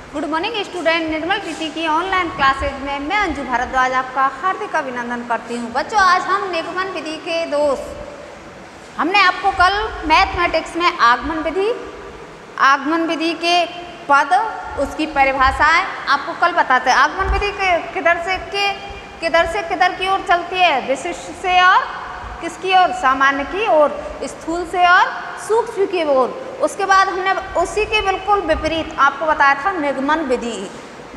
Good morning student. Nirmal Vidhi की online classes में मैं अंजू भारद्वाज आपका हार्दिक अभिनंदन करती हूँ। बच्चों, आज हम निगमन विधि के दोष, हमने आपको कल मैथमेटिक्स में आगमन विधि के पद, उसकी परिभाषाएं आपको कल बताते हैं। आगमन विधि के किधर की ओर चलती है? विशिष्ट से और किसकी ओर? सामान्य की ओर, स्थूल से और सूक्ष्म की ओर। उसके बाद हमने उसी के बिल्कुल विपरीत आपको बताया था निगमन विधि,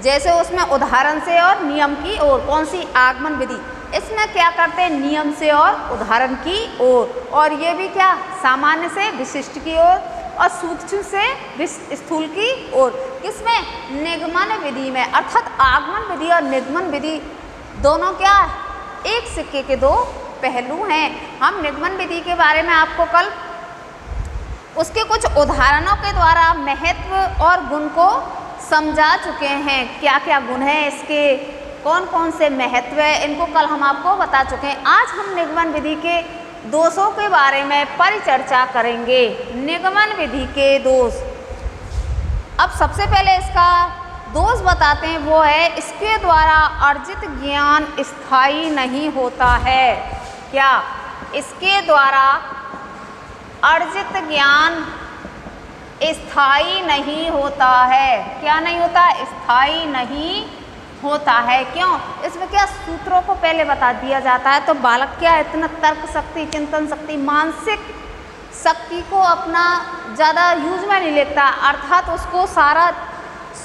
जैसे उसमें उदाहरण से और नियम की ओर। कौन सी? आगमन विधि। इसमें क्या करते हैं? नियम से और उदाहरण की ओर। और ये भी क्या? सामान्य से विशिष्ट की ओर और सूक्ष्म से स्थूल की ओर। किसमें? निगमन विधि में। अर्थात आगमन विधि और निगमन विधि दोनों क्या? एक सिक्के के दो पहलू हैं। हम निगमन विधि के बारे में आपको कल उसके कुछ उदाहरणों के द्वारा महत्व और गुण को समझा चुके हैं। क्या क्या गुण हैं इसके, कौन कौन से महत्व है, इनको कल हम आपको बता चुके हैं। आज हम निगमन विधि के दोषों के बारे में परिचर्चा करेंगे। निगमन विधि के दोष। अब सबसे पहले इसका दोष बताते हैं, वो है इसके द्वारा अर्जित ज्ञान स्थायी नहीं होता है। क्या? इसके द्वारा अर्जित ज्ञान स्थायी नहीं होता है। क्या नहीं होता? स्थायी नहीं होता है। क्यों? इसमें क्या सूत्रों को पहले बता दिया जाता है, तो बालक क्या इतना तर्क शक्ति, चिंतन शक्ति, मानसिक शक्ति को अपना ज़्यादा यूज में नहीं लेता। अर्थात उसको सारा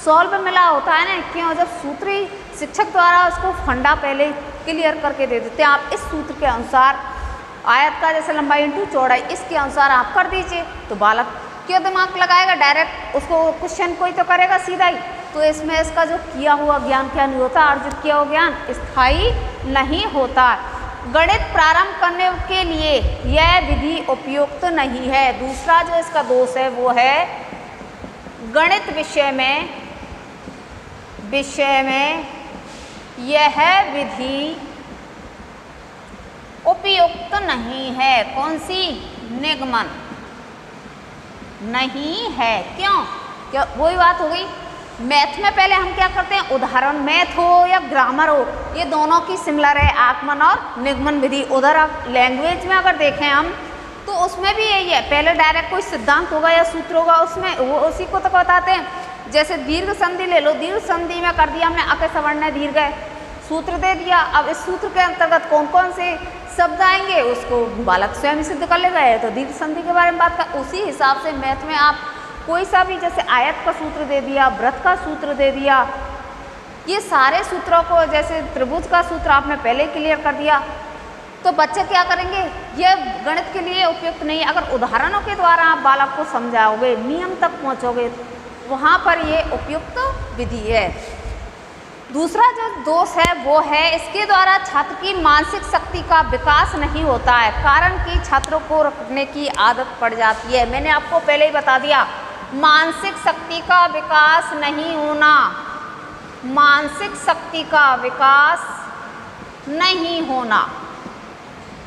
सॉल्व मिला होता है ना। क्यों? जब सूत्री शिक्षक द्वारा उसको फंडा पहले क्लियर करके दे देते हैं, आप इस सूत्र के अनुसार आयत का जैसे लंबाई इंटू चौड़ाई, इसके अनुसार आप कर दीजिए, तो बालक क्यों दिमाग लगाएगा? डायरेक्ट उसको क्वेश्चन कोई तो करेगा सीधा ही। तो इसमें इसका जो किया हुआ ज्ञान क्या नहीं होता? अर्जित किया हुआ ज्ञान स्थायी नहीं होता। गणित प्रारंभ करने के लिए यह विधि उपयुक्त नहीं है। दूसरा जो इसका दोष है वो है गणित विषय में यह विधि उपयुक्त नहीं है। कौन सी? निगमन नहीं है। क्यों? क्या वही बात हो गई। मैथ में पहले हम क्या करते हैं? उदाहरण, मैथ हो या ग्रामर हो, ये दोनों की सिमिलर है आगमन और निगमन विधि। उधर लैंग्वेज में अगर देखें हम, तो उसमें भी यही है। पहले डायरेक्ट कोई सिद्धांत होगा या सूत्र होगा, उसमें वो उसी को तो बताते हैं। जैसे दीर्घ संधि ले लो, दीर्घ संधि में कर दिया हमने अके सवर्ण दीर्घ है, सूत्र दे दिया। अब इस सूत्र के अंतर्गत कौन कौन से शब्द आएंगे उसको बालक स्वयं सिद्ध कर लेगा। तो दीर्घ संधि के बारे में बात कर, उसी हिसाब से मैथ में आप कोई सा भी, जैसे आयत का सूत्र दे दिया, वृत्त का सूत्र दे दिया, ये सारे सूत्रों को, जैसे त्रिभुज का सूत्र आपने पहले क्लियर कर दिया, तो बच्चे क्या करेंगे? ये गणित के लिए उपयुक्त नहीं है। अगर उदाहरणों के द्वारा आप बालक को समझाओगे, नियम तक पहुँचोगे, वहाँ पर ये उपयुक्त विधि है। दूसरा जो दोष है वो है इसके द्वारा छात्र की मानसिक शक्ति का विकास नहीं होता है। कारण कि छात्रों को रखने की आदत पड़ जाती है। मैंने आपको पहले ही बता दिया, मानसिक शक्ति का विकास नहीं होना, मानसिक शक्ति का विकास नहीं होना।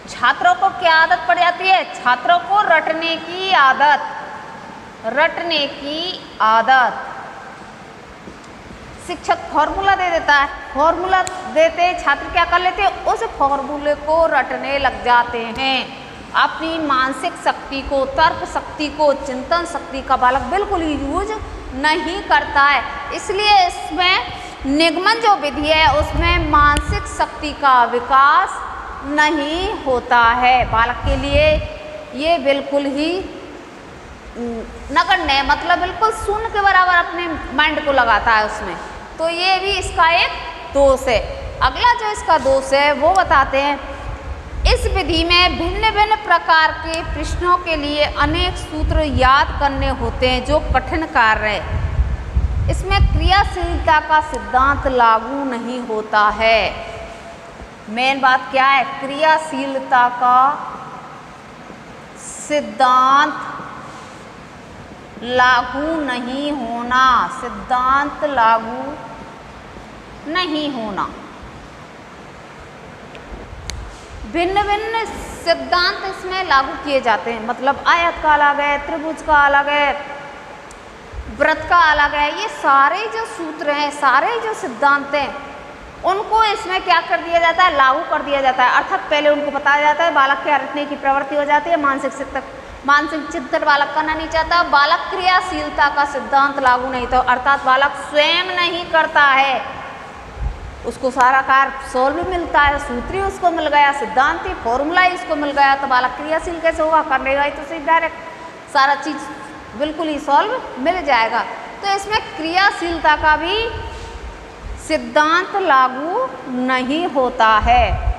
छात्रों को क्या आदत पड़ जाती है? छात्रों को रटने की आदत। शिक्षक फॉर्मूला दे देता है, फॉर्मूला देते छात्र क्या कर लेते हैं? उस फॉर्मूले को रटने लग जाते हैं। अपनी मानसिक शक्ति को, तर्क शक्ति को, चिंतन शक्ति का बालक बिल्कुल ही यूज नहीं करता है। इसलिए इसमें निगमन जो विधि है उसमें मानसिक शक्ति का विकास नहीं होता है। बालक के लिए ये बिल्कुल ही नगण्य, मतलब बिल्कुल शून्य के बराबर अपने माइंड को लगाता है उसमें। तो ये भी इसका एक दोष है। अगला जो इसका दोष है वो बताते हैं, इस विधि में भिन्न भिन्न प्रकार के प्रश्नों के लिए अनेक सूत्र याद करने होते हैं जो कठिन कार्य है। इसमें क्रियाशीलता का सिद्धांत लागू नहीं होता है। मेन बात क्या है? क्रियाशीलता का सिद्धांत लागू नहीं होना, सिद्धांत लागू नहीं होना। भिन्न भिन्न सिद्धांत इसमें लागू किए जाते हैं। मतलब आयत का अलग है, त्रिभुज का अलग है, व्रत का अलग है। ये सारे जो सूत्र हैं, सारे जो सिद्धांत हैं, उनको इसमें क्या कर दिया जाता है, लागू कर दिया जाता है। अर्थात पहले उनको बताया जाता है, बालक के रटने की प्रवृत्ति हो जाती है, मानसिक चिंतन बालक करना नहीं चाहता, बालक क्रियाशीलता का सिद्धांत लागू नहीं, तो अर्थात बालक स्वयं नहीं करता है, उसको सारा कार्य सोल्व मिलता है, सूत्र ही उसको मिल गया, सिद्धांत ही फॉर्मूला ही उसको मिल गया, तो बालक क्रियाशील कैसे होगा, करनेगा ही तो सिर्फ डायरेक्ट सारा चीज बिल्कुल ही सॉल्व मिल जाएगा। तो इसमें क्रियाशीलता का भी सिद्धांत लागू नहीं होता है।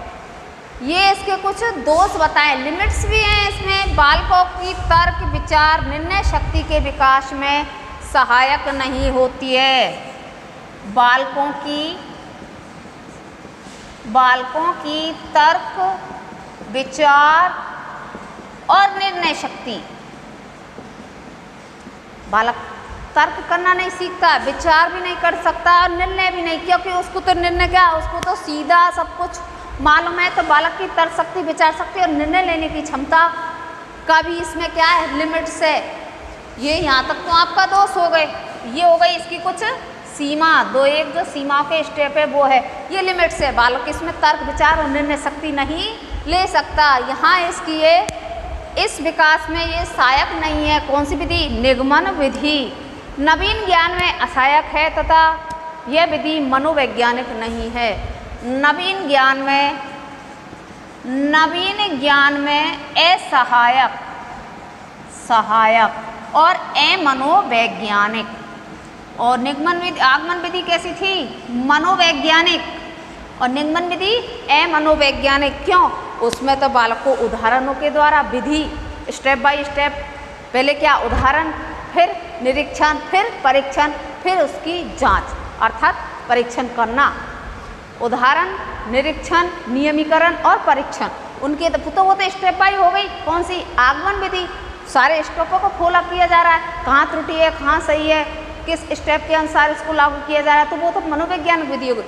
ये इसके कुछ दोष बताएं, लिमिट्स भी हैं इसमें। बालकों की तर्क, विचार, निर्णय शक्ति के विकास में सहायक नहीं होती है। बालकों की तर्क, विचार और निर्णय शक्ति, बालक तर्क करना नहीं सीखता, विचार भी नहीं कर सकता और निर्णय भी नहीं, क्योंकि उसको तो निर्णय क्या, उसको तो सीधा सब कुछ मालूम है। तो बालक की तर्क शक्ति, विचार शक्ति और निर्णय लेने की क्षमता का भी इसमें क्या है, लिमिट्स है। ये यहाँ तक तो आपका दोष हो गए, ये हो गई इसकी कुछ सीमा, एक जो सीमा के स्टेप है वो है, ये लिमिट्स है। बालक इसमें तर्क, विचार और निर्णय शक्ति नहीं ले सकता। यहाँ इसकी ये इस विकास में ये सहायक नहीं है। कौन सी विधि, निगमन विधि नवीन ज्ञान में असहायक है तथा यह विधि मनोवैज्ञानिक नहीं है। नवीन ज्ञान में असहायक, सहायक और अमनोवैज्ञानिक। और निगमन विधि, आगमन विधि कैसी थी, मनोवैज्ञानिक, और निगमन विधि अमनोवैज्ञानिक। क्यों, उसमें तो बालक को उदाहरणों के द्वारा, विधि स्टेप बाय स्टेप, पहले क्या उदाहरण, फिर निरीक्षण, फिर परीक्षण, फिर उसकी जांच, अर्थात परीक्षण करना। उदाहरण, निरीक्षण, नियमीकरण और परीक्षण, उनके तो वो तो स्टेप बाय हो गई। कौन सी, आगमन विधि, सारे स्टेपों को फॉलो किया जा रहा है, कहाँ त्रुटि है, कहाँ सही है, किस स्टेप के अनुसार इसको लागू किया जा रहा है, तो वो तो मनोवैज्ञानिक विधि हो गई।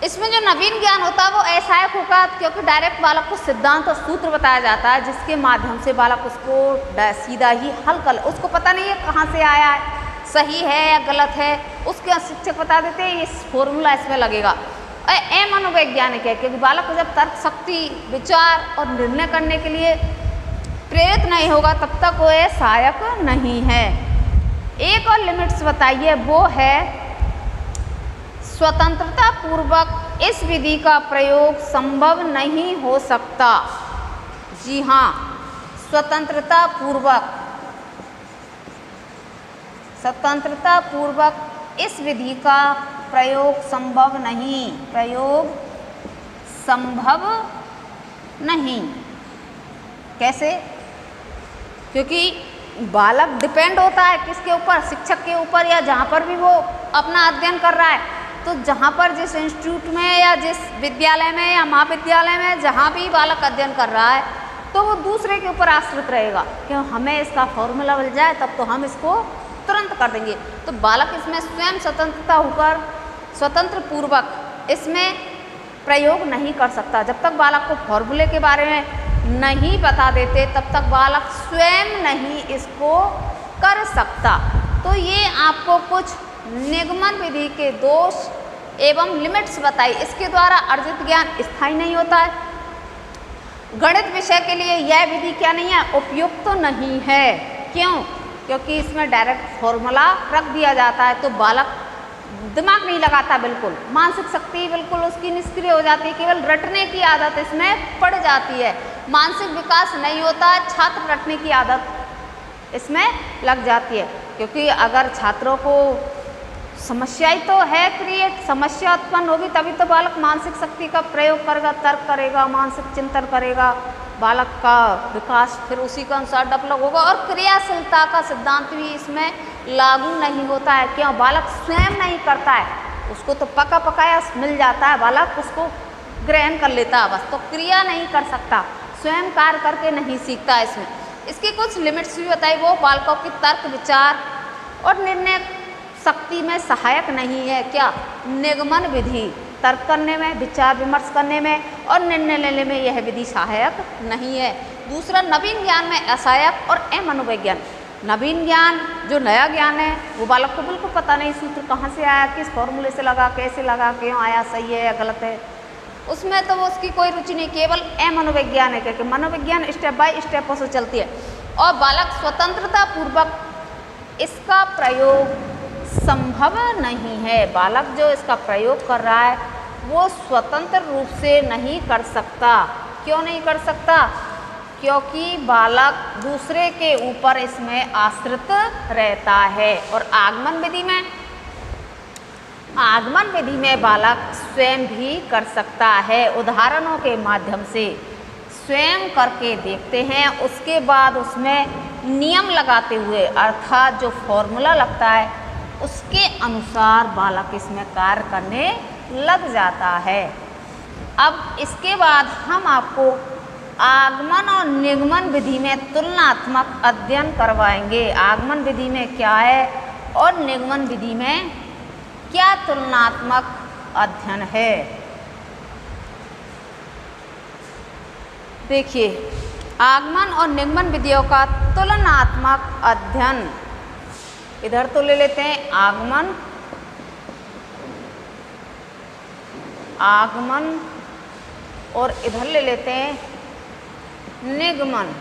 इसमें जो नवीन ज्ञान होता है वो असहायक होगा, क्योंकि डायरेक्ट बालक को सिद्धांत और सूत्र बताया जाता है, जिसके माध्यम से बालक उसको सीधा ही हल कर, उसको पता नहीं है कहाँ से आया है, सही है या गलत है, उसके शिक्षक बता देते हैं ये फॉर्मूला इसमें लगेगा। अमनोवैज्ञानिक है, क्योंकि बालक को जब तर्क शक्ति, विचार और निर्णय करने के लिए प्रेरित नहीं होगा तब तक वो सहायक नहीं है। एक और लिमिट्स बताइए, वो है स्वतंत्रता पूर्वक इस विधि का प्रयोग संभव नहीं हो सकता। जी हाँ, स्वतंत्रता पूर्वक इस विधि का प्रयोग संभव नहीं। कैसे, क्योंकि बालक डिपेंड होता है किसके ऊपर, शिक्षक के ऊपर, या जहाँ पर भी वो अपना अध्ययन कर रहा है, तो जहाँ पर जिस इंस्टीट्यूट में या जिस विद्यालय में या महाविद्यालय में जहाँ भी बालक अध्ययन कर रहा है, तो वो दूसरे के ऊपर आश्रित रहेगा कि हमें इसका फॉर्मूला मिल जाए तब तो हम इसको तुरंत कर देंगे। तो बालक इसमें स्वयं स्वतंत्रता होकर स्वतंत्र पूर्वक इसमें प्रयोग नहीं कर सकता। जब तक बालक को फॉर्मूले के बारे में नहीं बता देते तब तक बालक स्वयं नहीं इसको कर सकता। तो ये आपको कुछ निगमन विधि के दोष एवं लिमिट्स बताई। इसके द्वारा अर्जित ज्ञान स्थायी नहीं होता है। गणित विषय के लिए यह विधि क्या नहीं है, उपयुक्त तो नहीं है। क्यों? क्योंकि इसमें डायरेक्ट फॉर्मूला रख दिया जाता है, तो बालक दिमाग नहीं लगाता, बिल्कुल मानसिक शक्ति बिल्कुल उसकी निष्क्रिय हो जाती है, केवल रटने की आदत इसमें पड़ जाती है, मानसिक विकास नहीं होता, छात्र रटने की आदत इसमें लग जाती है। क्योंकि अगर छात्रों को समस्या ही तो है क्रिएट, समस्या उत्पन्न होगी तभी तो बालक मानसिक शक्ति का प्रयोग करेगा, तर्क करेगा, मानसिक चिंतन करेगा, बालक का विकास फिर उसी के अनुसार डेवलप होगा। और क्रियाशीलता का सिद्धांत भी इसमें लागू नहीं होता है। क्यों? बालक स्वयं नहीं करता है, उसको तो पका पकाया मिल जाता है, बालक उसको ग्रहण कर लेता है बस, तो क्रिया नहीं कर सकता, स्वयं कार्य करके नहीं सीखता। इसमें इसकी कुछ लिमिट्स भी बताई, वो बालकों की तर्क विचार और निर्णय शक्ति में सहायक नहीं है। क्या? निगमन विधि तर्क करने में, विचार विमर्श करने में और निर्णय लेने में, यह विधि सहायक नहीं है। दूसरा, नवीन ज्ञान में असहायक और अमनोवैज्ञानिक। नवीन ज्ञान जो नया ज्ञान है वो बालक को बिल्कुल पता नहीं, सूत्र कहाँ से आया, किस फॉर्मूले से लगा, कैसे लगा, क्यों आया, सही है या गलत है, उसमें तो वो उसकी कोई रुचि नहीं। केवल मनोविज्ञान है, क्योंकि मनोविज्ञान स्टेप बाय स्टेप से चलती है और बालक स्वतंत्रता पूर्वक इसका प्रयोग संभव नहीं है। बालक जो इसका प्रयोग कर रहा है वो स्वतंत्र रूप से नहीं कर सकता। क्यों नहीं कर सकता? क्योंकि बालक दूसरे के ऊपर इसमें आश्रित रहता है। और आगमन विधि में बालक स्वयं भी कर सकता है। उदाहरणों के माध्यम से स्वयं करके देखते हैं, उसके बाद उसमें नियम लगाते हुए अर्थात जो फॉर्मूला लगता है उसके अनुसार बालक इसमें कार्य करने लग जाता है। अब इसके बाद हम आपको आगमन और निगमन विधि में तुलनात्मक अध्ययन करवाएंगे। आगमन विधि में क्या है और निगमन विधि में क्या तुलनात्मक अध्ययन है। देखिए, आगमन और निगमन विधियों का तुलनात्मक अध्ययन, इधर तो ले लेते हैं आगमन और इधर ले लेते हैं निगमन।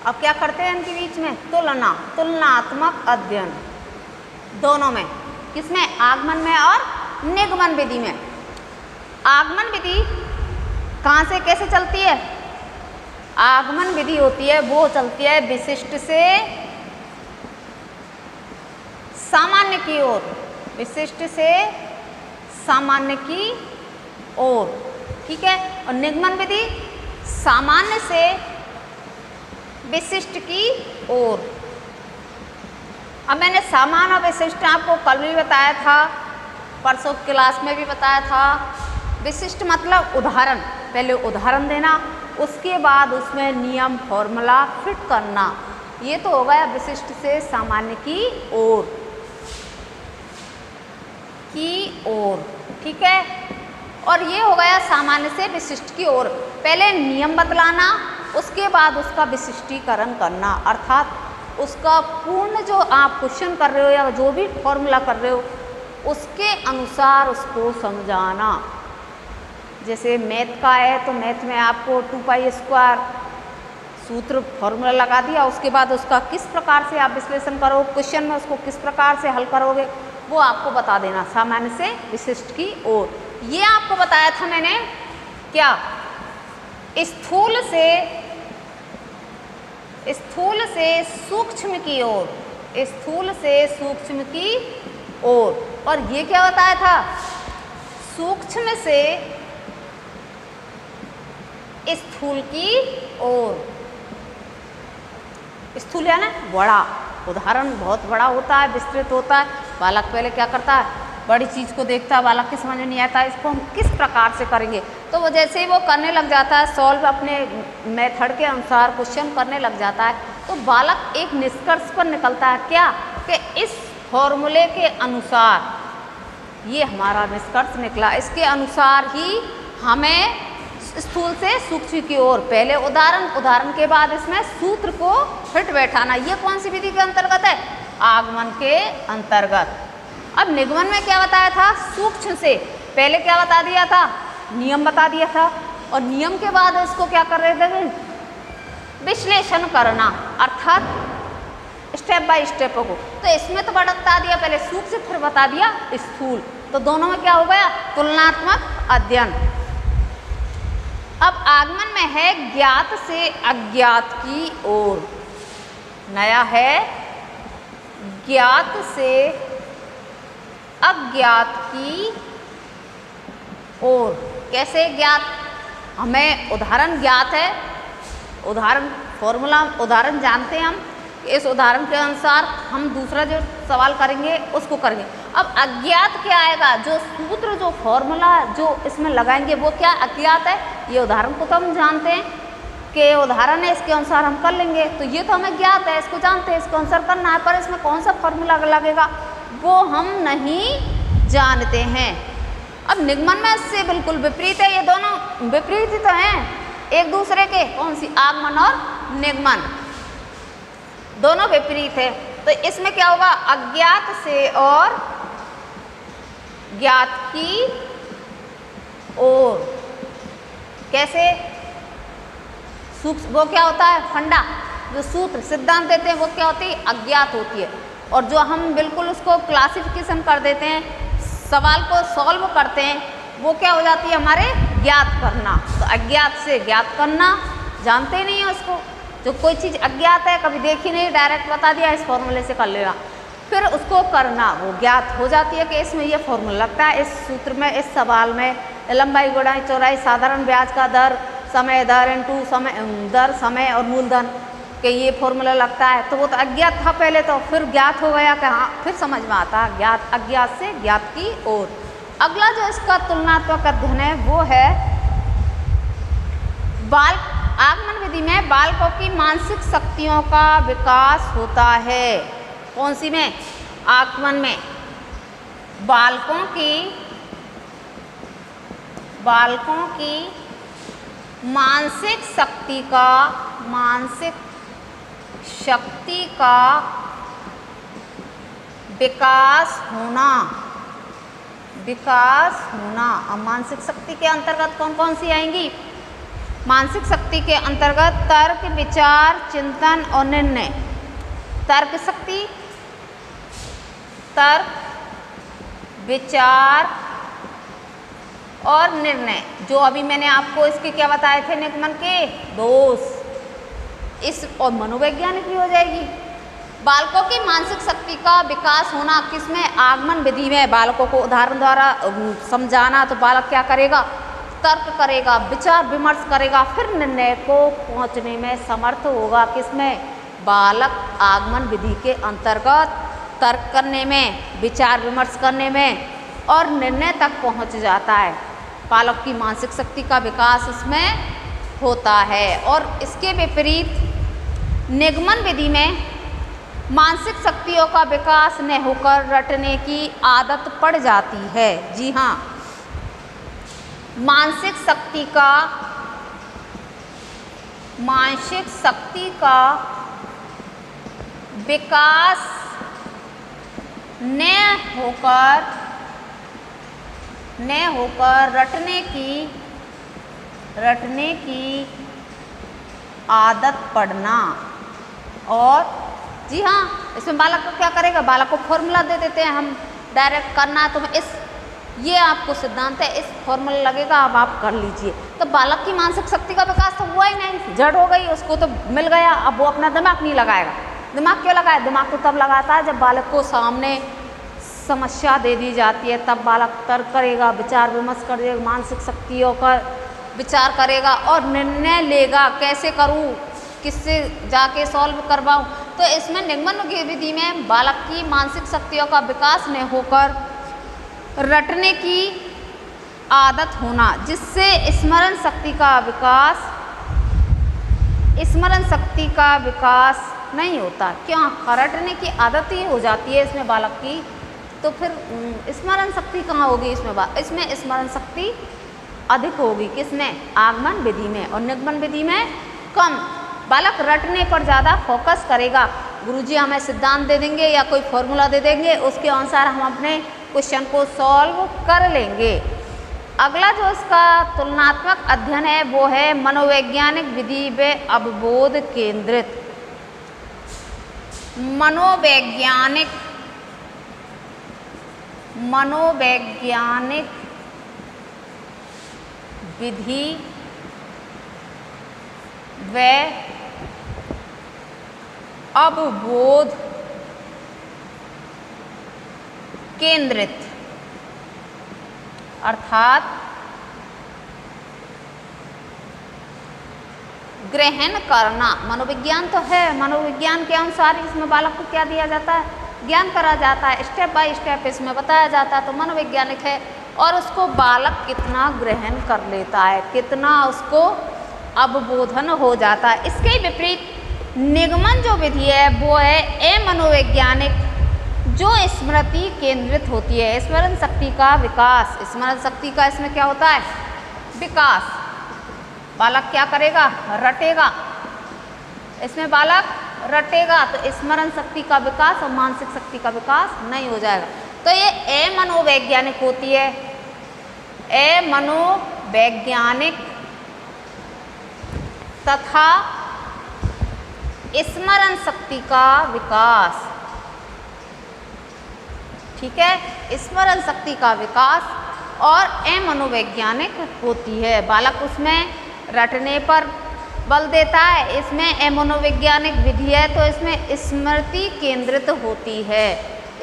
अब क्या करते हैं इनके बीच में तुलनात्मक अध्ययन दोनों में, किसमें? आगमन में और निगमन विधि में। आगमन विधि कहाँ से कैसे चलती है? आगमन विधि होती है वो चलती है विशिष्ट से सामान्य की ओर, विशिष्ट से सामान्य की ओर, ठीक है। और निगमन विधि सामान्य से विशिष्ट की ओर। अब मैंने सामान्य और विशिष्ट आपको कल भी बताया था, परसों क्लास में भी बताया था। विशिष्ट मतलब उदाहरण, पहले उदाहरण देना, उसके बाद उसमें नियम फॉर्मूला फिट करना। ये तो हो गया विशिष्ट से सामान्य की ओर ठीक है। और ये हो गया सामान्य से विशिष्ट की ओर। पहले नियम बतलाना, उसके बाद उसका विशिष्टीकरण करना, अर्थात उसका पूर्ण जो आप क्वेश्चन कर रहे हो या जो भी फॉर्मूला कर रहे हो उसके अनुसार उसको समझाना। जैसे मैथ का है तो मैथ में आपको 2π² सूत्र फॉर्मूला लगा दिया, उसके बाद उसका किस प्रकार से आप विश्लेषण करो, क्वेश्चन में उसको किस प्रकार से हल करोगे वो आपको बता देना। सामान्य से विशिष्ट की ओर, ये आपको बताया था मैंने। क्या? स्थूल से सूक्ष्म की ओर, स्थूल से सूक्ष्म की ओर। और ये क्या बताया था? सूक्ष्म से स्थूल की ओर। स्थूल है ना बड़ा, उदाहरण बहुत बड़ा होता है, विस्तृत होता है। बालक पहले क्या करता है? बड़ी चीज़ को देखता है, बालक के समझ में नहीं आता इसको हम किस प्रकार से करेंगे, तो वो जैसे ही वो करने लग जाता है, सॉल्व अपने मेथड के अनुसार क्वेश्चन करने लग जाता है, तो बालक एक निष्कर्ष पर निकलता है। क्या? कि इस फॉर्मूले के अनुसार, ये हमारा निष्कर्ष निकला, इसके अनुसार ही हमें स्थूल से सूक्ष्म की ओर, पहले उदाहरण के बाद इसमें सूत्र को फिट बैठाना। ये कौन सी विधि के अंतर्गत है? आगमन के अंतर्गत। अब निगमन में क्या बताया था? सूक्ष्म से पहले क्या बता दिया था? नियम बता दिया था, और नियम के बाद इसको क्या कर रहे थे? विश्लेषण करना, अर्थात स्टेप बाय स्टेप को। तो इसमें तो बता दिया पहले सूक्ष्म, फिर बता दिया स्थूल, तो दोनों में क्या हो गया? तुलनात्मक अध्ययन। अब आगमन में है ज्ञात से अज्ञात की ओर, नया है ज्ञात से अज्ञात की ओर। कैसे ज्ञात? हमें उदाहरण ज्ञात है, उदाहरण जानते हैं हम, इस उदाहरण के अनुसार हम दूसरा जो सवाल करेंगे उसको करेंगे। अब अज्ञात क्या आएगा? जो सूत्र, जो फॉर्मूला जो इसमें लगाएंगे वो क्या अज्ञात है? ये उदाहरण को तो हम जानते हैं कि उदाहरण है, इसके अनुसार हम कर लेंगे, तो ये तो हमें ज्ञात है, इसको जानते हैं, इसको अनुसार करना है, पर इसमें कौन सा फॉर्मूला लगेगा वो हम नहीं जानते हैं। अब निगमन में इससे बिल्कुल विपरीत है, ये दोनों विपरीत ही तो हैं एक दूसरे के। कौन सी? आगमन और निगमन। दोनों विपरीत है। तो इसमें क्या होगा, अज्ञात से और ज्ञात की ओर। कैसे, सूक्ष्म वो क्या होता है, फंडा जो सूत्र सिद्धांत देते हैं वो क्या होती है, अज्ञात होती है। और जो हम बिल्कुल उसको क्लासिफिकेशन कर देते हैं, सवाल को सॉल्व करते हैं, वो क्या हो जाती है हमारे ज्ञात करना। तो अज्ञात से ज्ञात करना, जानते ही नहीं है उसको, जो कोई चीज़ अज्ञात है कभी देखी नहीं, डायरेक्ट बता दिया इस फॉर्मूले से कर लेगा, फिर उसको करना वो ज्ञात हो जाती है कि इसमें ये फॉर्मूला लगता है, इस सूत्र में, इस सवाल में लंबाई गुणाई चौड़ाई साधारण ब्याज का दर समय दर इनटू समय दर समय और मूलधन कि ये फॉर्मूला लगता है। तो वो तो अज्ञात था पहले, तो फिर ज्ञात हो गया कि हाँ, फिर समझ में आता है, ज्ञात अज्ञात से ज्ञात की ओर। अगला जो इसका तुलनात्मक अध्ययन है वो है आगमन विधि में बालकों की मानसिक शक्तियों का विकास होता है। कौन सी में, आगमन में बालकों की मानसिक शक्ति का विकास होना। अब मानसिक शक्ति के अंतर्गत कौन कौन सी आएंगी, मानसिक शक्ति के अंतर्गत तर्क विचार चिंतन और निर्णय। तर्क शक्ति, तर्क विचार और निर्णय, जो अभी मैंने आपको इसके क्या बताए थे, निगमन के दोष, इस और मनोवैज्ञानिक भी हो जाएगी। बालकों की मानसिक शक्ति का विकास होना किसमें, आगमन विधि में। बालकों को उदाहरण द्वारा समझाना, तो बालक क्या करेगा, तर्क करेगा, विचार विमर्श करेगा, फिर निर्णय को पहुंचने में समर्थ होगा। किसमें, बालक आगमन विधि के अंतर्गत तर्क करने में, विचार विमर्श करने में और निर्णय तक पहुंच जाता है। बालक की मानसिक शक्ति का विकास इसमें होता है। और इसके विपरीत निगमन विधि में मानसिक शक्तियों का विकास न होकर रटने की आदत पड़ जाती है। जी हाँ, मानसिक शक्ति का विकास न होकर रटने की आदत पड़ना। और जी हाँ, इसमें बालक को क्या करेगा, बालक को फॉर्मूला दे देते हैं हम, डायरेक्ट करना है तुम्हें, ये आपको सिद्धांत है, इस फॉर्मूला लगेगा, अब आप कर लीजिए। तो बालक की मानसिक शक्ति का विकास तो हुआ ही नहीं, जड़ हो गई, उसको तो मिल गया, अब वो अपना दिमाग नहीं लगाएगा। दिमाग क्यों लगाए, दिमाग तो तब लगाता है जब बालक को सामने समस्या दे दी जाती है, तब बालक तर्क करेगा, विचार विमर्श करेगा, मानसिक शक्तियों का विचार करेगा और निर्णय लेगा, कैसे करूँ, किससे जाके सॉल्व करवाऊँ। तो इसमें निगमन विधि में बालक की मानसिक शक्तियों का विकास न होकर रटने की आदत होना, जिससे स्मरण शक्ति का विकास नहीं होता। क्यों, रटने की आदत ही हो जाती है इसमें बालक की, तो फिर स्मरण शक्ति कहाँ होगी, इसमें स्मरण शक्ति अधिक होगी। किसमें, आगमन विधि में। और निगमन विधि में कम, बालक रटने पर ज़्यादा फोकस करेगा। गुरुजी हमें सिद्धांत दे देंगे या कोई फॉर्मूला दे देंगे, उसके अनुसार हम अपने क्वेश्चन को सॉल्व कर लेंगे। अगला जो इसका तुलनात्मक अध्ययन है वो है मनोवैज्ञानिक विधि व अवबोध केंद्रित। मनोवैज्ञानिक विधि व अवबोध केंद्रित, अर्थात ग्रहण करना। मनोविज्ञान तो है, मनोविज्ञान के अनुसार इसमें बालक को क्या दिया जाता है, ज्ञान करा जाता है, स्टेप बाय स्टेप इसमें बताया जाता है, तो मनोवैज्ञानिक है। और उसको बालक कितना ग्रहण कर लेता है, कितना उसको अवबोधन हो जाता है। इसके विपरीत निगमन जो विधि है वो है अमनोवैज्ञानिक, जो स्मृति केंद्रित होती है, स्मरण शक्ति का विकास। स्मरण शक्ति का इसमें क्या होता है, विकास। बालक क्या करेगा, रटेगा। इसमें बालक रटेगा तो स्मरण शक्ति का विकास और मानसिक शक्ति का विकास नहीं हो जाएगा। तो ये अमनोवैज्ञानिक होती है, अमनोवैज्ञानिक तथा स्मरण शक्ति का विकास। ठीक है, स्मरण शक्ति का विकास और अमनोवैज्ञानिक होती है। बालक उसमें रटने पर बल देता है, इसमें अमनोवैज्ञानिक विधि है तो इसमें स्मृति केंद्रित होती है,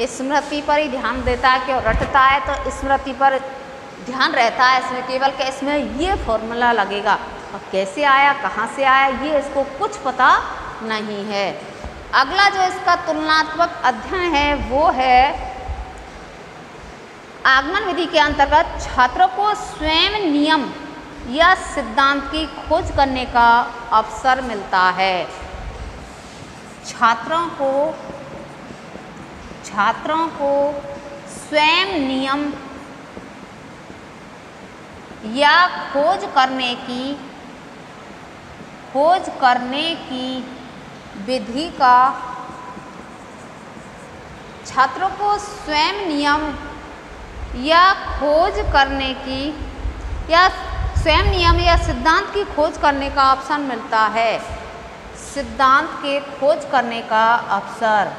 स्मृति पर ही ध्यान देता है। क्यों रटता है तो स्मृति पर ध्यान रहता है इसमें, केवल कि इसमें ये फॉर्मूला लगेगा। अब कैसे आया, कहाँ से आया, ये इसको कुछ पता नहीं है। अगला जो इसका तुलनात्मक अध्ययन है वो है आगमन विधि के अंतर्गत छात्रों को स्वयं नियम या सिद्धांत की खोज करने का अवसर मिलता है। छात्रों को स्वयं नियम या खोज करने की विधि का, छात्रों को स्वयं नियम या खोज करने की या स्वयं नियम या सिद्धांत की खोज करने का अवसर मिलता है। सिद्धांत के खोज करने का अवसर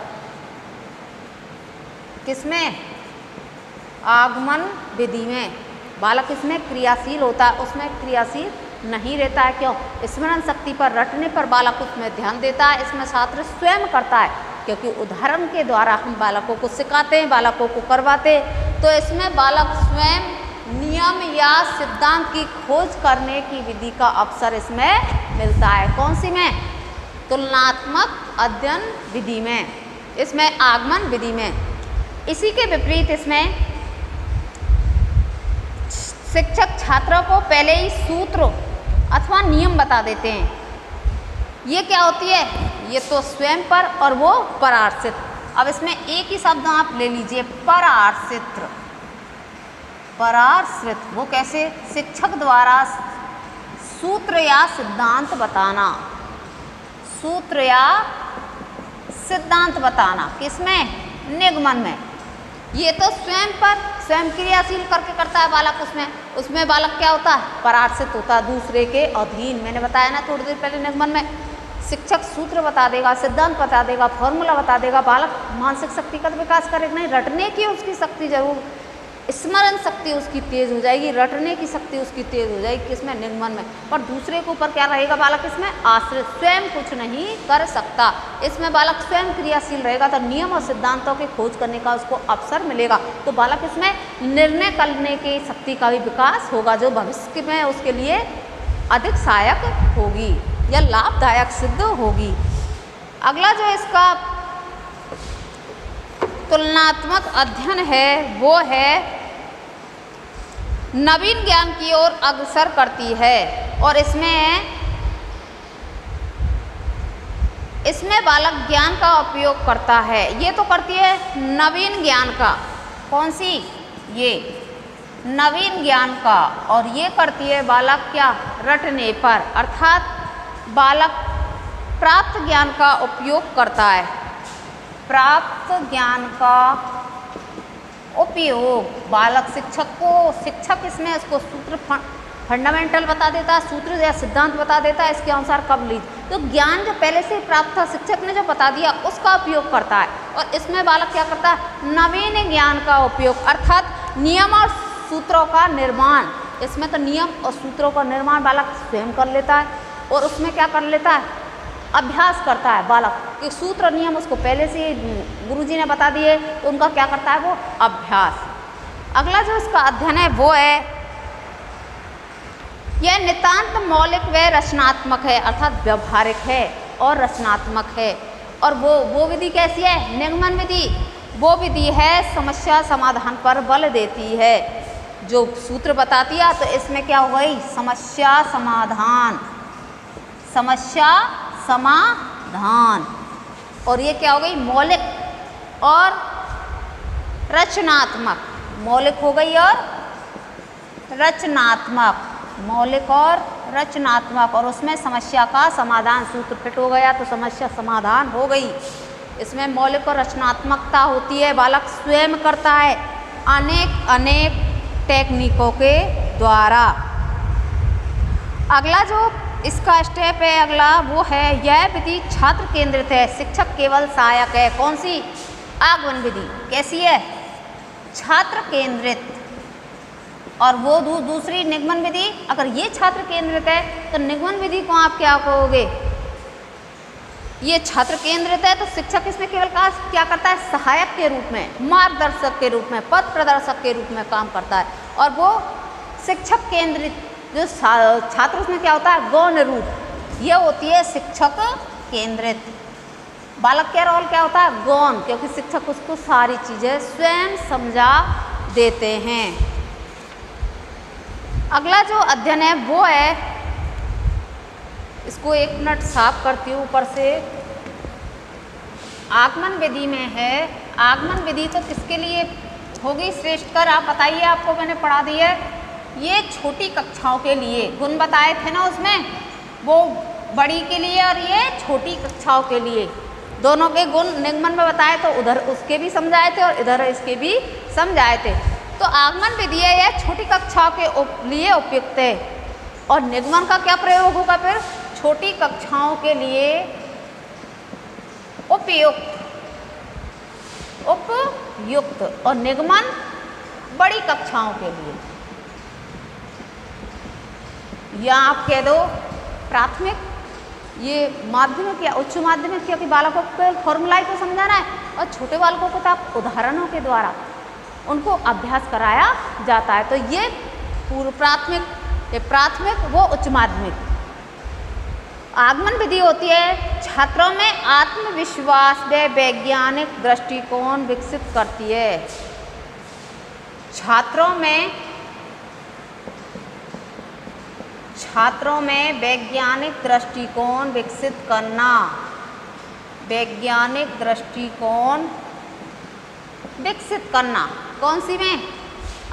किसमें? आगमन विधि में। बालक इसमें क्रियाशील होता है, उसमें क्रियाशील नहीं रहता है। क्यों? स्मरण शक्ति पर, रटने पर बालक उसमें ध्यान देता है, इसमें छात्र स्वयं करता है क्योंकि उदाहरण के द्वारा हम बालकों को सिखाते हैं, बालकों को करवाते हैं। तो इसमें बालक स्वयं नियम या सिद्धांत की खोज करने की विधि का अवसर इसमें मिलता है। कौन सी में? तुलनात्मक अध्ययन विधि में, इसमें आगमन विधि में। इसी के विपरीत इसमें शिक्षक छात्रों को पहले ही सूत्र अथवा नियम बता देते हैं। ये क्या होती है? ये तो स्वयं पर और वो परार्थित। अब इसमें एक ही शब्द आप ले लीजिए, परार्थित। परार्थित वो कैसे? शिक्षक द्वारा सूत्र या सिद्धांत बताना, सूत्र या सिद्धांत बताना। किसमें? निगमन में। ये तो स्वयं पर, स्वयं क्रियाशील करके करता है बालक। उसमें बालक क्या होता है? परार्थित होता है, दूसरे के अधीन। मैंने बताया ना थोड़ी देर पहले, निगमन में शिक्षक सूत्र बता देगा, सिद्धांत बता देगा, फॉर्मूला बता देगा, बालक मानसिक शक्ति का तो विकास करेगा नहीं, रटने की उसकी शक्ति जरूर, स्मरण शक्ति उसकी तेज हो जाएगी, रटने की शक्ति उसकी तेज हो जाएगी। किसमें? निगमन में। पर दूसरे के ऊपर क्या रहेगा बालक? इसमें आश्रित, स्वयं कुछ नहीं कर सकता। इसमें बालक स्वयं क्रियाशील रहेगा तो नियम और सिद्धांतों की खोज करने का उसको अवसर मिलेगा। तो बालक इसमें निर्णय करने की शक्ति का भी विकास होगा, जो भविष्य में उसके लिए अधिक सहायक होगी या लाभदायक सिद्ध होगी। अगला जो इसका तुलनात्मक अध्ययन है वो है नवीन ज्ञान की ओर अग्रसर करती है। और इसमें बालक ज्ञान का उपयोग करता है। ये तो करती है नवीन ज्ञान का। कौन सी? ये नवीन ज्ञान का। और ये करती है बालक क्या? रटने पर, अर्थात बालक प्राप्त ज्ञान का उपयोग करता है। प्राप्त ज्ञान का उपयोग बालक शिक्षक इसमें उसको सूत्र फंडामेंटल बता देता है, सूत्र या सिद्धांत बता देता है, इसके अनुसार कब लीजिए। तो ज्ञान जो पहले से प्राप्त था, शिक्षक ने जो बता दिया उसका उपयोग करता है। और इसमें बालक क्या करता है? नवीन ज्ञान का उपयोग, अर्थात नियम और सूत्रों का निर्माण। इसमें तो नियम और सूत्रों का निर्माण बालक स्वयं कर लेता है। और उसमें क्या कर लेता है? अभ्यास करता है बालक कि सूत्र नियम उसको पहले से गुरुजी ने बता दिए, तो उनका क्या करता है? वो अभ्यास। अगला जो इसका अध्ययन है वो है, यह नितांत मौलिक व रचनात्मक है, अर्थात व्यवहारिक है और रचनात्मक है। और वो विधि कैसी है? निगमन विधि। वो विधि है समस्या समाधान पर बल देती है। जो सूत्र बताती है तो इसमें क्या हो गई? समस्या समाधान, समस्या समाधान। और ये क्या हो गई? मौलिक और रचनात्मक। मौलिक हो गई और रचनात्मक, मौलिक और रचनात्मक, और उसमें समस्या का समाधान सूत्र फिट हो गया तो समस्या समाधान हो गई। इसमें मौलिक और रचनात्मकता होती है, बालक स्वयं करता है अनेक अनेक टेक्निकों के द्वारा। अगला जो इसका स्टेप है अगला वो है यह विधि छात्र केंद्रित है, शिक्षक केवल सहायक है। कौन सी? आगमन विधि। कैसी है? छात्र केंद्रित। और वो दूसरी निगमन विधि। अगर ये छात्र केंद्रित है तो निगमन विधि को आप क्या कहोगे? ये छात्र केंद्रित है तो शिक्षक इसमें केवल क्या करता है? सहायक के रूप में, मार्गदर्शक के रूप में, पथ प्रदर्शक के रूप में काम करता है। और वो शिक्षक केंद्रित जो छात्र उसमें क्या होता है? गौण रूप। ये होती है शिक्षक केंद्रित। बालक का रोल क्या होता है? गौण, क्योंकि शिक्षक उसको सारी चीज़ें स्वयं समझा देते हैं। अगला जो अध्ययन है वो है, इसको 1 मिनट साफ करती हूँ ऊपर से। आगमन विधि में है। आगमन विधि तो किसके लिए होगी श्रेष्ठकर? आप बताइए, आपको मैंने पढ़ा दी है। ये छोटी कक्षाओं के लिए गुण बताए थे ना उसमें, वो बड़ी के लिए और ये छोटी कक्षाओं के लिए, दोनों के गुण निगमन में बताए तो उधर उसके भी समझाए थे और इधर इसके भी समझाए थे। तो आगमन विधि है यह छोटी कक्षाओं के लिए उपयुक्त है। और निगमन का क्या प्रयोग होगा फिर? छोटी कक्षाओं के लिए उपयुक्त, और निगमन बड़ी कक्षाओं के लिए। या आप कह दो प्राथमिक, ये माध्यमिक या उच्च माध्यमिक, क्योंकि बालकों को फॉर्मूला ही तो समझाना है। और छोटे बालकों को तो आप उदाहरणों के द्वारा उनको अभ्यास कराया जाता है। तो ये पूर्व प्राथमिक, ये प्राथमिक, वो उच्च माध्यमिक। आगमन विधि होती है छात्रों में आत्मविश्वास व वैज्ञानिक दृष्टिकोण विकसित करती है। छात्रों में वैज्ञानिक दृष्टिकोण विकसित करना, वैज्ञानिक दृष्टिकोण विकसित करना। कौन सी में?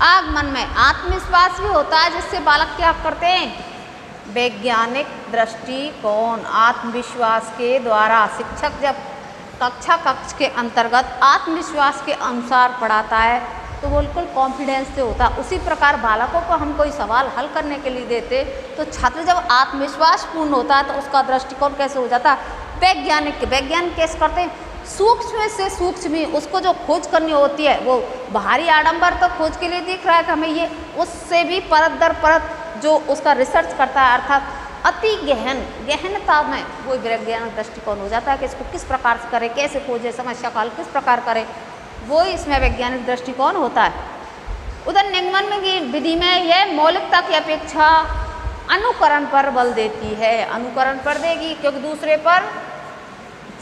आगमन में। आत्मविश्वास भी होता है जिससे बालक क्या करते हैं? वैज्ञानिक दृष्टिकोण, आत्मविश्वास के द्वारा। शिक्षक जब कक्ष के अंतर्गत आत्मविश्वास के अनुसार पढ़ाता है तो बिल्कुल कॉन्फिडेंस से होता है। उसी प्रकार बालकों को हम कोई सवाल हल करने के लिए देते तो छात्र जब आत्मविश्वास पूर्ण होता है तो उसका दृष्टिकोण कैसे हो जाता है? वैज्ञानिक कैसे करते हैं? सूक्ष्म से सूक्ष्म ही उसको जो खोज करनी होती है, वो बाहरी आडंबर तो खोज के लिए दिख रहा है कि हमें ये, उससे भी परत दर परत जो उसका रिसर्च करता है, अर्थात अति गहनता में वो वैज्ञानिक दृष्टिकोण हो जाता है कि इसको किस प्रकार से करें, कैसे खोजे, समस्या का हल किस प्रकार करें, वो इसमें वैज्ञानिक दृष्टिकोण होता है। उधर निगमन में विधि में यह मौलिकता की अपेक्षा अनुकरण पर बल देती है। अनुकरण पर देगी क्योंकि दूसरे पर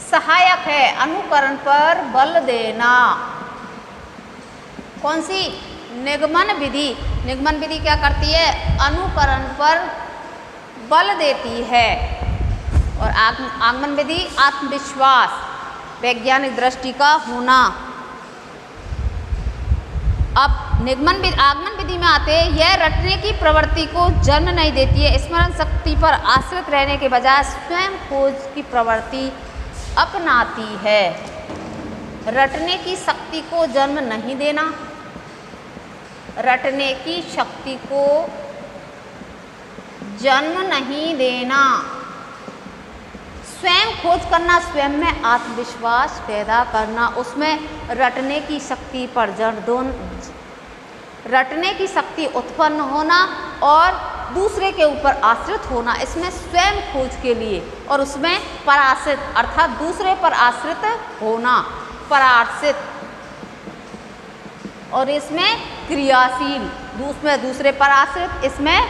सहायक है। अनुकरण पर बल देना। कौन सी? निगमन विधि। निगमन विधि क्या करती है? अनुकरण पर बल देती है। और आगमन विधि आत्मविश्वास, वैज्ञानिक दृष्टि का होना। अब आगमन विधि में आते हैं, यह रटने की प्रवृत्ति को जन्म नहीं देती है। स्मरण शक्ति पर आश्रित रहने के बजाय स्वयं खोज की प्रवृत्ति अपनाती है। रटने की शक्ति को जन्म नहीं देना, रटने की शक्ति को जन्म नहीं देना, स्वयं खोज करना, स्वयं में आत्मविश्वास पैदा करना, उसमें रटने की शक्ति पर रटने की शक्ति उत्पन्न होना और दूसरे के ऊपर आश्रित होना, इसमें स्वयं खोज के लिए, और उसमें पराश्रित अर्थात दूसरे पर आश्रित होना, पराश्रित, और इसमें क्रियाशील, दूसरे पर आश्रित, इसमें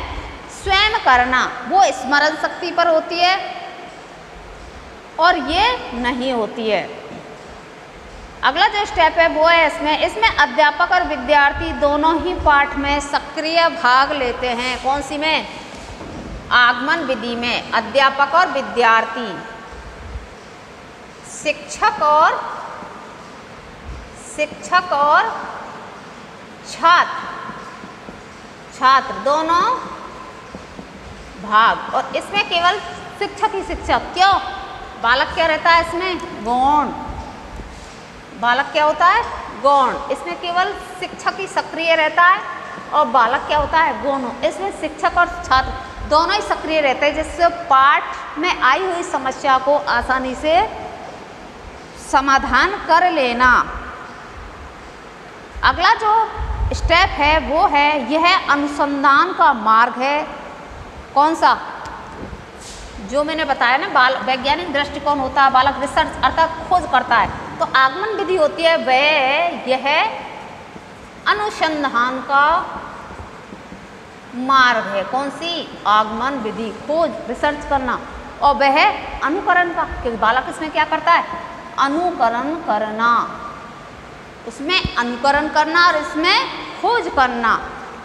स्वयं करना, वो स्मरण शक्ति पर होती है और ये नहीं होती है। अगला जो स्टेप है वो है इसमें अध्यापक और विद्यार्थी दोनों ही पाठ में सक्रिय भाग लेते हैं। कौन सी में? आगमन विधि में अध्यापक और विद्यार्थी, शिक्षक और छात्र भाग। और इसमें केवल शिक्षक ही शिक्षक, क्यों? बालक क्या रहता है इसमें? गौण। बालक क्या होता है? गौण। इसमें केवल शिक्षक ही सक्रिय रहता है और बालक क्या होता है? गौण। इसमें शिक्षक और छात्र दोनों ही सक्रिय रहते हैं, जिससे पाठ में आई हुई समस्या को आसानी से समाधान कर लेना। अगला जो स्टेप है वो है, यह अनुसंधान का मार्ग है। कौन सा? जो मैंने बताया ना, वैज्ञानिक दृष्टिकोण होता है, बालक रिसर्च अर्थात खोज करता है, तो आगमन विधि होती है वह, यह अनुसंधान का मार्ग है। कौन सी? आगमन विधि, खोज, रिसर्च करना। और वह अनुकरण का, क्योंकि बालक इसमें क्या करता है? अनुकरण करना। उसमें अनुकरण करना और इसमें खोज करना।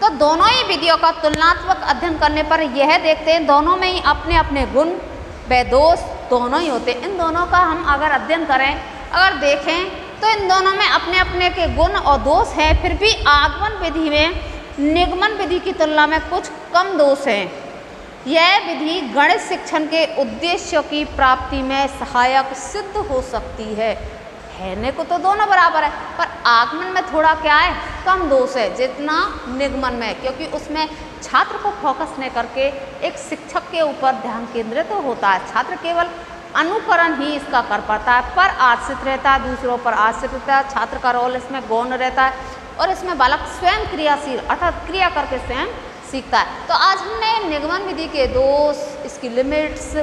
तो दोनों ही विधियों का तुलनात्मक अध्ययन करने पर यह देखते हैं दोनों में ही अपने अपने गुण व दोष दोनों ही होते हैं। इन दोनों का हम अगर अध्ययन करें, अगर देखें, तो इन दोनों में अपने अपने के गुण और दोष हैं। फिर भी आगमन विधि में निगमन विधि की तुलना में कुछ कम दोष हैं। यह विधि गणित शिक्षण के उद्देश्यों की प्राप्ति में सहायक सिद्ध हो सकती है। कहने को तो दोनों बराबर है, पर आगमन में थोड़ा क्या है? कम दोष है जितना निगमन में, क्योंकि उसमें छात्र को फोकस नहीं करके एक शिक्षक के ऊपर ध्यान केंद्रित तो होता है। छात्र केवल अनुकरण ही इसका कर पाता है, पर आश्रित रहता है, दूसरों पर आश्रित रहता है। छात्र का रोल इसमें गौण रहता है और इसमें बालक स्वयं क्रियाशील अर्थात क्रिया करके स्वयं सीखता है। तो आज हमने निगमन विधि के दोष, इसकी लिमिट्स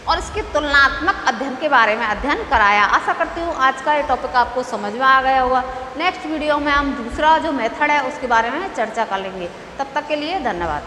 और इसके तुलनात्मक अध्ययन के बारे में अध्ययन कराया। आशा करती हूँ आज का ये टॉपिक आपको समझ में आ गया होगा। नेक्स्ट वीडियो में हम दूसरा जो मेथड है उसके बारे में चर्चा कर लेंगे। तब तक के लिए धन्यवाद।